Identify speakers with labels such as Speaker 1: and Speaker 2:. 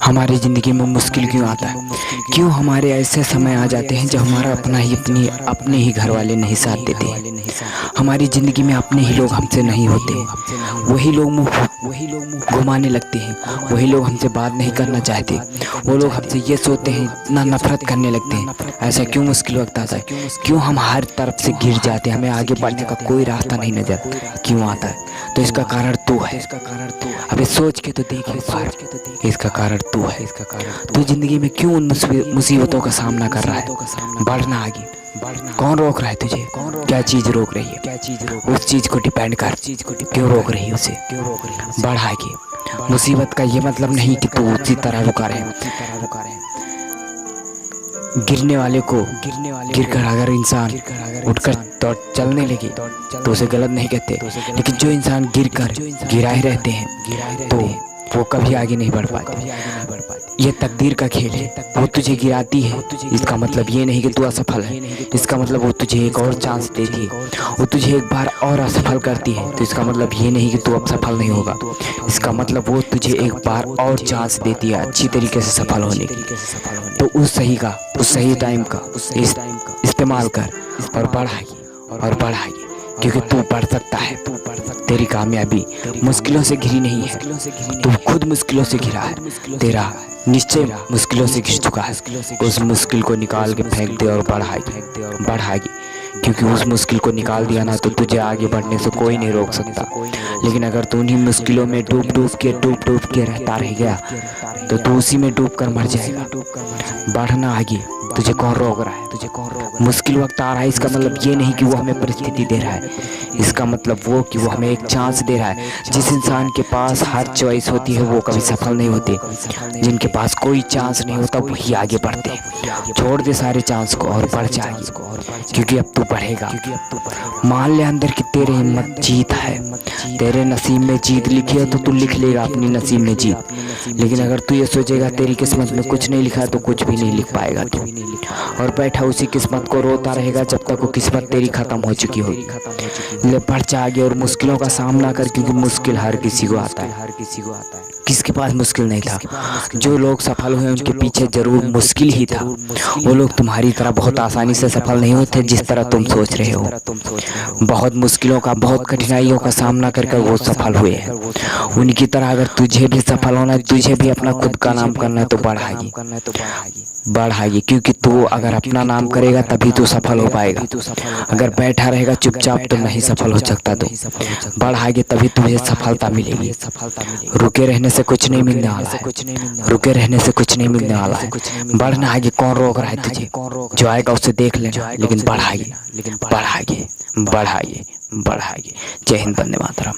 Speaker 1: हमारी ज़िंदगी में मुश्किल क्यों आता है? क्यों हमारे ऐसे समय आ जाते हैं जब हमारा अपने ही घर वाले नहीं साथ देते हैं? हमारी ज़िंदगी में अपने ही लोग हमसे नहीं होते हैं। वही लोग मुँह घुमाने लगते हैं। वही लोग हमसे बात नहीं करना चाहते। वो लोग हमसे ये सोचते हैं, इतना नफरत करने लगते हैं। ऐसा क्यों मुश्किल वक्त आता है? क्यों हम हर तरफ से गिर जाते हैं? हमें आगे बढ़ने का कोई रास्ता नहीं नजर क्यों आता है? तो इसका कारण तू है। अबे सोच के तो देख एक बार, इसका कारण तू है। तू जिंदगी में क्यों उन मुसीबतों का सामना कर रहा है? बढ़ना आगे कौन रोक रहा है तुझे? क्या चीज़ रोक रही है? उस चीज़ को डिपेंड कर, क्यों रोक रही है उसे? बढ़ आगे। मुसीबत का ये मतलब नहीं कि तू उसी तरह रुका रहे। गिरने वाले को गिरकर अगर इंसान उठकर दौड़ चलने लगे तो उसे गलत नहीं कहते, लेकिन जो इंसान गिरकर गिराए रहते हैं तो वो कभी आगे नहीं बढ़ पाते। ये तकदीर का खेल है। वो तुझे गिराती है, इसका मतलब ये नहीं कि तू असफल है। इसका मतलब वो तुझे एक और चांस देती है। वो तुझे एक बार और असफल करती है, तो इसका मतलब ये नहीं कि तू अब सफल नहीं होगा। इसका मतलब वो तुझे एक बार और चांस देती है अच्छी तरीके से सफल होने की। तो उस सही टाइम का इस्तेमाल कर और बढ़ आगे, क्योंकि तू बढ़ सकता है। तेरी कामयाबी मुश्किलों से घिरी नहीं है, तू खुद मुश्किलों से घिरा है। तेरा निश्चय मुश्किलों से घिर चुका है। उस मुश्किल को निकाल के फेंक दे और बढ़ आगे, क्योंकि उस मुश्किल को निकाल दिया ना तो तुझे आगे बढ़ने से कोई नहीं रोक सकता। लेकिन अगर तू उन्हीं मुश्किलों में डूब के रहता रह गया तो तू उसी में डूब कर मर जाएगा। बढ़ना आगे, तुझे कौन रोक रहा है? मुश्किल वक्त आ रहा है, इसका मतलब ये नहीं कि वो हमें परिस्थिति दे रहा है। इसका मतलब वो कि वो हमें एक चांस दे रहा है। जिस इंसान के पास हर चॉइस होती है वो कभी सफल नहीं होते। जिनके पास कोई चांस नहीं होता वही आगे बढ़ते हैं। छोड़ दे सारे चांस को और बढ़ जा आगे, क्योंकि अब तू बढ़ेगा। मान ले अंदर कि तेरे हिम्मत जीत है। तेरे नसीब में जीत लिखी है तो तू लिख लेगा अपनी नसीब में जीत। लेकिन अगर तू ये सोचेगा तेरी किस्मत में कुछ नहीं लिखा है तो कुछ भी नहीं लिख पाएगा तू, और बैठा उसी किस्मत को रोता रहेगा जब तक वो किस्मत तेरी खत्म हो चुकी होगी। ले बढ़ जा आगे और मुश्किलों का सामना कर, क्योंकि मुश्किल हर किसी को आता है। किसके पास मुश्किल नहीं था? जो लोग सफल हुए उनके पीछे जरूर मुश्किल ही था। वो लोग तुम्हारी तरह बहुत आसानी से सफल नहीं होते जिस तरह तुम सोच रहे हो। बहुत मुश्किलों का, बहुत कठिनाइयों का सामना कर वो सफल हुए हैं। उनकी तरह अगर तुझे भी सफल होना है, तुझे भी अपना खुद का नाम करना है तो बढ़ आगे, क्योंकि तू अगर अपना नाम करेगा तभी तू सफल हो पाएगा। अगर बैठा रहेगा चुपचाप तो नहीं सफल हो सकता। तो बढ़ आगे, तभी तुझे सफलता मिलेगी। रुके रहने से कुछ नहीं मिलने वाला है। बढ़ना आगे, कौन रोक रहा है तुझे? जो आएगा उससे देख लेना, लेकिन बढ़ आगे। जय हिंद, वंदे मातरम।